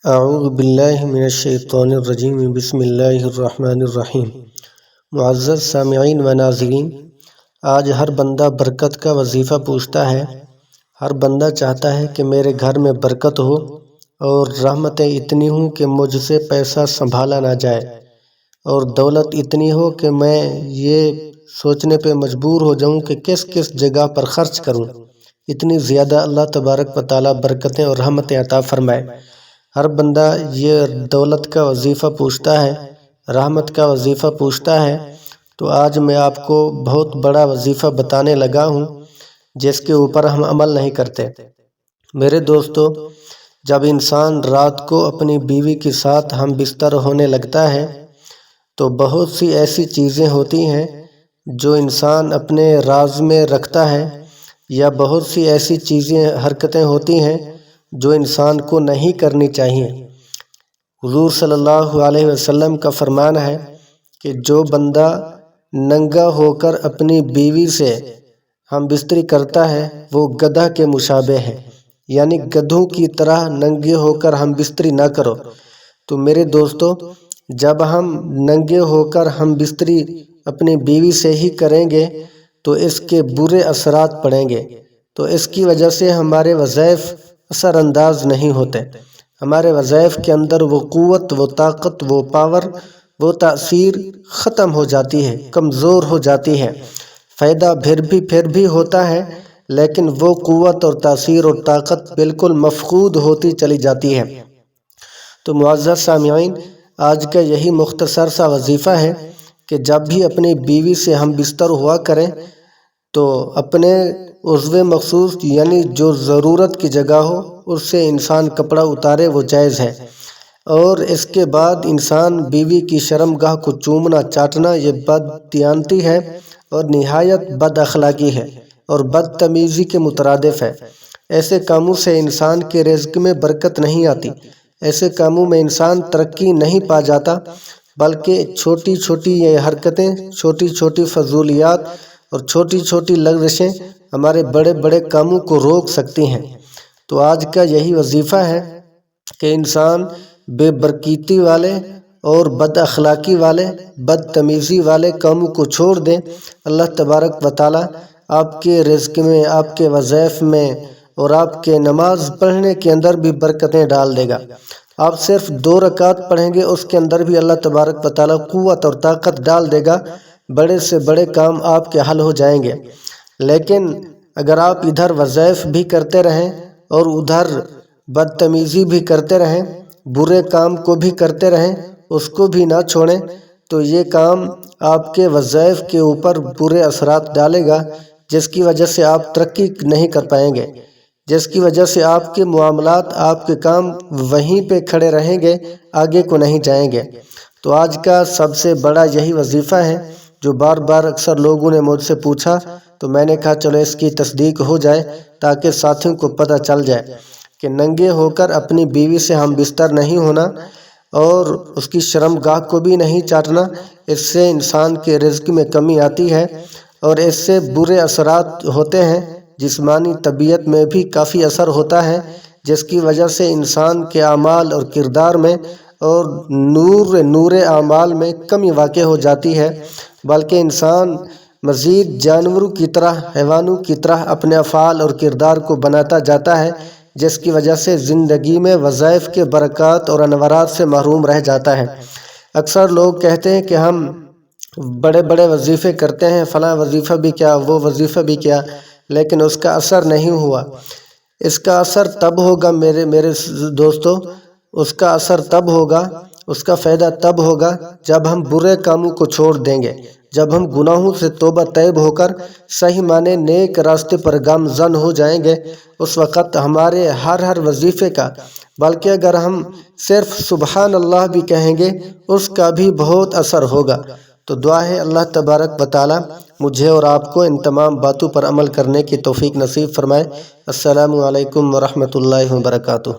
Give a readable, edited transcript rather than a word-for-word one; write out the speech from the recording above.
اعوذ باللہ من الشیطان الرجیم بسم اللہ الرحمن الرحیم۔ معزز سامعین و ناظرین، آج ہر بندہ برکت کا وظیفہ پوچھتا ہے۔ ہر بندہ چاہتا ہے کہ میرے گھر میں برکت ہو اور رحمتیں اتنی ہوں کہ مجھ سے پیسہ سنبھالا نہ جائے، اور دولت اتنی ہو کہ میں یہ سوچنے پہ مجبور ہو جاؤں کہ کس کس جگہ پر خرچ کروں۔ اتنی زیادہ اللہ تبارک و تعالیٰ برکتیں اور رحمتیں عطا فرمائے۔ ہر بندہ یہ دولت کا وظیفہ پوچھتا ہے، رحمت کا وظیفہ پوچھتا ہے۔ تو آج میں آپ کو بہت بڑا وظیفہ بتانے لگا ہوں جس کے اوپر ہم عمل نہیں کرتے۔ میرے دوستو، جب انسان رات کو اپنی بیوی کے ساتھ ہم بستر ہونے لگتا ہے تو بہت سی ایسی چیزیں ہوتی ہیں جو انسان اپنے راز میں رکھتا ہے، یا بہت سی ایسی چیزیں حرکتیں ہوتی ہیں جو انسان کو نہیں کرنی چاہیے۔ حضور صلی اللہ علیہ وسلم کا فرمان ہے کہ جو بندہ ننگا ہو کر اپنی بیوی سے ہم بستری کرتا ہے وہ گدھا کے مشابہ ہے، یعنی گدھوں کی طرح ننگے ہو کر ہم بستری نہ کرو۔ تو میرے دوستو، جب ہم ننگے ہو کر ہم بستری اپنی بیوی سے ہی کریں گے تو اس کے برے اثرات پڑیں گے، تو اس کی وجہ سے ہمارے وظائف اثر انداز نہیں ہوتے۔ ہمارے وظائف کے اندر وہ قوت، وہ طاقت، وہ پاور، وہ تاثیر ختم ہو جاتی ہے، کمزور ہو جاتی ہے۔ فائدہ پھر بھی ہوتا ہے، لیکن وہ قوت اور تاثیر اور طاقت بالکل مفقود ہوتی چلی جاتی ہے۔ تو معزز سامعین، آج کا یہی مختصر سا وظیفہ ہے کہ جب بھی اپنی بیوی سے ہم بستر ہوا کریں تو اپنے عضو مخصوص یعنی جو ضرورت کی جگہ ہو اس سے انسان کپڑا اتارے، وہ جائز ہے۔ اور اس کے بعد انسان بیوی کی شرمگاہ کو چومنا چاٹنا یہ بددیانتی ہے اور نہایت بد اخلاقی ہے اور بدتمیزی کے مترادف ہے۔ ایسے کاموں سے انسان کے رزق میں برکت نہیں آتی، ایسے کاموں میں انسان ترقی نہیں پا جاتا، بلکہ چھوٹی چھوٹی یہ حرکتیں، چھوٹی چھوٹی فضولیات اور چھوٹی چھوٹی لغزشیں ہمارے بڑے بڑے کاموں کو روک سکتی ہیں۔ تو آج کا یہی وظیفہ ہے کہ انسان بے برکتی والے اور بد اخلاقی والے، بدتمیزی والے کاموں کو چھوڑ دیں۔ اللہ تبارک و تعالیٰ آپ کے رزق میں، آپ کے وظائف میں اور آپ کے نماز پڑھنے کے اندر بھی برکتیں ڈال دے گا۔ آپ صرف 2 رکعت پڑھیں گے، اس کے اندر بھی اللہ تبارک و تعالیٰ قوت اور طاقت ڈال دے گا، بڑے سے بڑے کام آپ کے حل ہو جائیں گے۔ لیکن اگر آپ ادھر وظائف بھی کرتے رہیں اور ادھر بدتمیزی بھی کرتے رہیں، برے کام کو بھی کرتے رہیں، اس کو بھی نہ چھوڑیں، تو یہ کام آپ کے وظائف کے اوپر برے اثرات ڈالے گا، جس کی وجہ سے آپ ترقی نہیں کر پائیں گے، جس کی وجہ سے آپ کے معاملات، آپ کے کام وہیں پہ کھڑے رہیں گے، آگے کو نہیں جائیں گے۔ تو آج کا سب سے بڑا یہی وظیفہ ہے جو بار بار اکثر لوگوں نے مجھ سے پوچھا، تو میں نے کہا چلو اس کی تصدیق ہو جائے تاکہ ساتھیوں کو پتہ چل جائے کہ ننگے ہو کر اپنی بیوی سے ہم بستر نہیں ہونا اور اس کی شرمگاہ کو بھی نہیں چاٹنا۔ اس سے انسان کے رزق میں کمی آتی ہے اور اس سے برے اثرات ہوتے ہیں، جسمانی طبیعت میں بھی کافی اثر ہوتا ہے، جس کی وجہ سے انسان کے اعمال اور کردار میں اور نور اعمال میں کمی واقع ہو جاتی ہے، بلکہ انسان مزید جانوروں کی طرح، حیوانوں کی طرح اپنے افعال اور کردار کو بناتا جاتا ہے، جس کی وجہ سے زندگی میں وظائف کے برکات اور انوارات سے محروم رہ جاتا ہے۔ اکثر لوگ کہتے ہیں کہ ہم بڑے بڑے وظیفے کرتے ہیں، فلاں وظیفہ بھی کیا، وہ وظیفہ بھی کیا، لیکن اس کا اثر نہیں ہوا۔ اس کا اثر تب ہوگا میرے دوستو، اس کا اثر تب ہوگا، اس کا فائدہ تب ہوگا جب ہم برے کاموں کو چھوڑ دیں گے، جب ہم گناہوں سے توبہ طیب ہو کر صحیح معنی نیک راستے پر گامزن ہو جائیں گے۔ اس وقت ہمارے ہر وظیفے کا، بلکہ اگر ہم صرف سبحان اللہ بھی کہیں گے اس کا بھی بہت اثر ہوگا۔ تو دعا ہے اللہ تبارک و تعالیٰ مجھے اور آپ کو ان تمام باتوں پر عمل کرنے کی توفیق نصیب فرمائے۔ السلام علیکم ورحمۃ اللہ وبرکاتہ۔